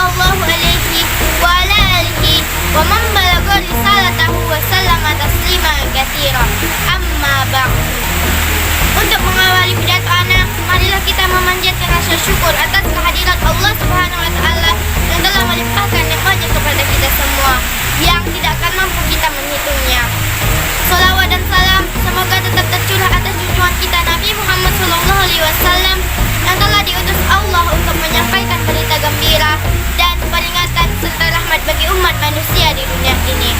sallallahu alaihi wa ala alihi wa man balagha risalatahu wa sallama tasliman katsiran. Amma ba'du. Untuk mengawali pidato anak, marilah kita memanjatkan rasa syukur atas kehadirat Allah Subhanahu wa taala yang telah melimpahkan nikmat-Nya kepada kita semua yang tidak akan mampu kita menghitungnya. Salawat dan salam semoga tetap tercurah atas junjungan kita Nabi Muhammad SAW yang telah diutus Allah untuk menyampaikan berita gembira dan peringatan serta rahmat bagi umat manusia di dunia ini.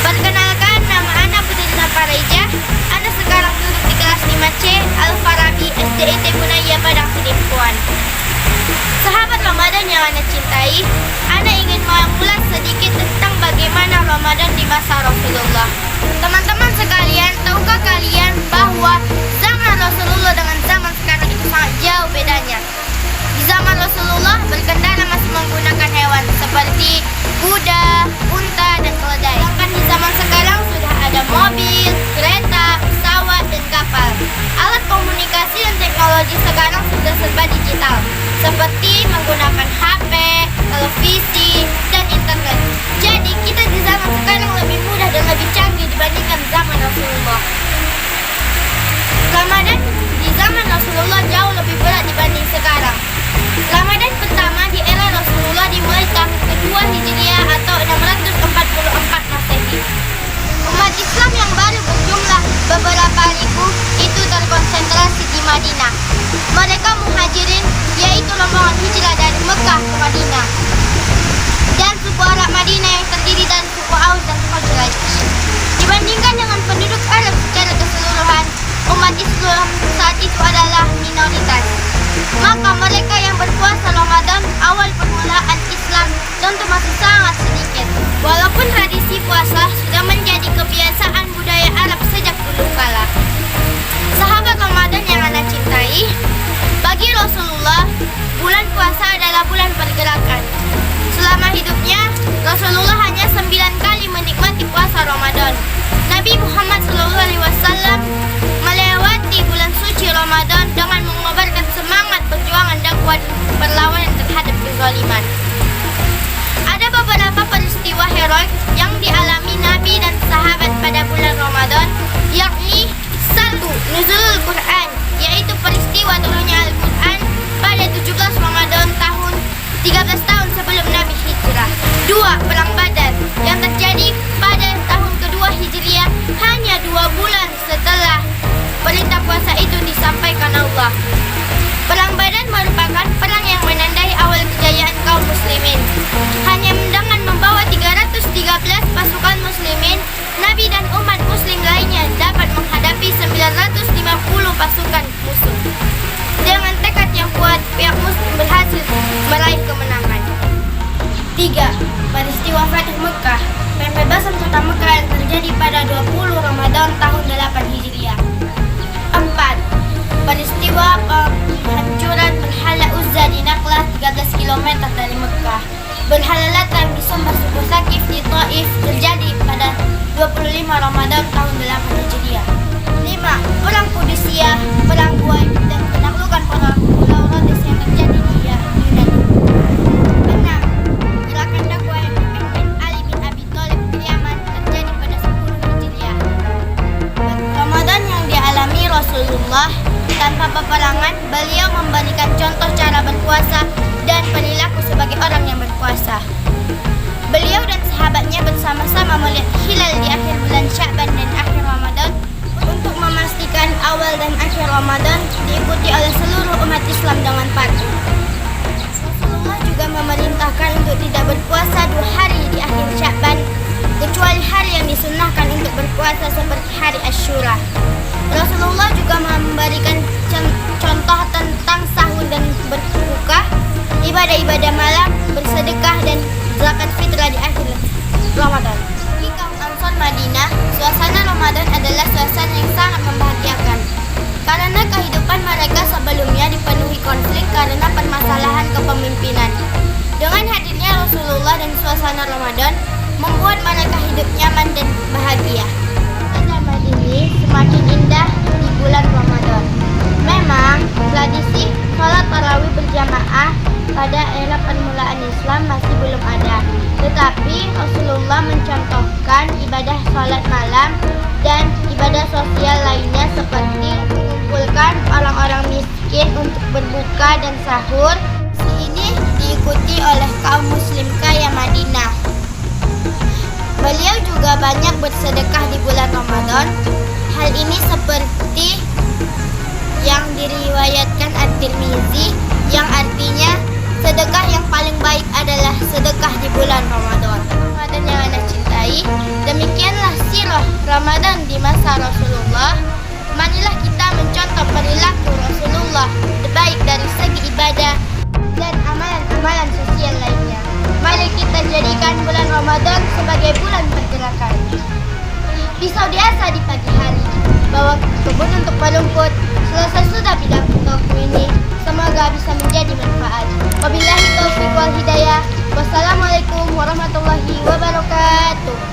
Perkenalkan, nama anak Putri Pareja. Anak sekarang duduk di kelas 5C Al-Farabi SDIT Bunaya Padang Sidimpuan. Sahabat Ramadan yang anak cintai, anak ingin mengulas sedikit tentang bagaimana Ramadan di masa Rasulullah. Teman-teman sekalian, tahukah kalian bahwa zaman Rasulullah dengan zaman sekarang itu sangat jauh bedanya? Di zaman Rasulullah berkendara masih menggunakan hewan seperti kuda, unta, dan keledai. Sedangkan di zaman sekarang sudah ada mobil, kereta, pesawat, dan kapal. Alat komunikasi dan teknologi sekarang sudah serba digital, seperti menggunakan HP, televisi, dan internet. Jadi kita di zaman sekarang lebih mudah dan lebih canggih dibandingkan zaman Rasulullah. Ramadan di zaman Rasulullah jauh lebih berat dibanding sekarang. Ramadan pertama di era Rasulullah dimulai tahun kedua Hijriah atau 644 Masehi. Umat Islam yang baru berjumlah beberapa ribu itu terkonsentrasi di Madinah. Mereka muhajirin, yaitu rombongan hijrah dari Mekah ke Madinah, dan suku Arab Madinah yang terdiri dari suku Aus dan Khazraj. Dibandingkan dengan penduduk Arab secara keseluruhan, umat Islam saat itu adalah minoritas. Maka mereka yang berpuasa Ramadan awal permulaan Islam tentu masih sangat sedikit. Walaupun tradisi puasa sudah menjadi kebiasaan budaya Arab sejak dulu kala. Sahabat Ramadan yang anak cintai, bagi Rasulullah, bulan puasa adalah bulan pergerakan. Selama hidupnya, Rasulullah hanya 9 kali menikmati puasa Ramadan. Nabi Muhammad SAW melewati bulan suci Ramadan dengan mengobarkan semangat perjuangan dakwah perlawanan terhadap kezaliman. Ada beberapa peristiwa heroik yang dialami Nabi dan sahabat pada bulan Ramadan, yakni 1. Nuzulul Quran, yaitu peristiwa turunnya Al-Quran pada 17 Ramadan tahun 13 tahun sebelum Nabi hijrah. 2. Perang Badar yang terjadi pada tahun kedua Hijriah, hanya 2 bulan setelah perintah puasa itu disampaikan Allah. Perang Badar merupakan perang yang menandai awal kejayaan kaum muslimin. Hanya dengan membawa 313 pasukan muslimin, Nabi dan umat muslim lainnya dapat menghadapi 950 pasukan musuh. Dengan tekad yang kuat, pihak muslim berhasil meraih kemenangan. 3. Peristiwa Fathu Mekah, pembebasan kota Mekah yang terjadi pada 20 Ramadan tahun 8 Hijriah. 4. Peristiwa penghancuran berhala Uzza di Nakhlah 13 km dari Mekah. Berhala Lata yang disembah suku Sakif di Taif terjadi pada 25 Ramadan tahun 8 Hijriah. 5. Perang Qudusiyah, perang Buaid, dan penaklukan para Pulau Rhodes yang terjadi di Yunani. 6. Gerakan dakwah yang dipimpin Ali bin Abi Thalib ke Yaman terjadi pada 10 Hijriah. Ramadan yang dialami Rasulullah tanpa peperangan, beliau memberikan contoh cara berpuasa dan perilaku sebagai orang yang berpuasa. Beliau dan sahabatnya bersama-sama melihat hilal di akhir bulan Sya'ban dan akhir Ramadan untuk memastikan awal dan akhir Ramadan diikuti oleh seluruh umat Islam dengan patuh. Rasulullah juga memerintahkan untuk tidak berpuasa 2 hari di akhir Sya'ban, kecuali hari yang disunnahkan untuk berpuasa seperti hari Asyura. Rasulullah juga memberikan contoh tentang sahur dan berbuka, ibadah-ibadah malam, bersedekah, dan zakat fitrah di akhir Ramadan. Di kaum Ansor Madinah, suasana Ramadan adalah suasana yang sangat membahagiakan karena kehidupan mereka sebelumnya dipenuhi konflik karena permasalahan kepemimpinan. Dengan hadirnya Rasulullah dan suasana Ramadan membuat mereka hidup nyaman dan bahagia. Zaman ini semakin indah di bulan Ramadan. Memang tradisi sholat tarawih berjamaah pada era permulaan Islam masih belum ada. Tetapi Rasulullah mencontohkan ibadah sholat malam dan ibadah sosial lainnya seperti mengumpulkan orang-orang miskin untuk berbuka dan sahur. Ini diikuti oleh kaum muslim kaya Madinah. Beliau juga banyak bersedekah di bulan Ramadan. Hal ini seperti yang diriwayatkan At-Tirmizi, yang artinya sedekah yang paling baik adalah sedekah di bulan Ramadan. Ramadan yang Anda cintai, demikianlah sirah Ramadan di masa Rasulullah. Marilah kita mencontoh perilaku Rasulullah, baik dari segi ibadah dan amalan-amalan sosial lainnya. Mari kita jadikan bulan Ramadan sebagai bulan pergerakan. Pisau diasah di pagi hari, bawa ke kebun untuk merumput. Selesai sudah bidang toko ini, semoga bisa menjadi manfaat. Wabillahi taufiq wal hidayah. Wassalamualaikum warahmatullahi wabarakatuh.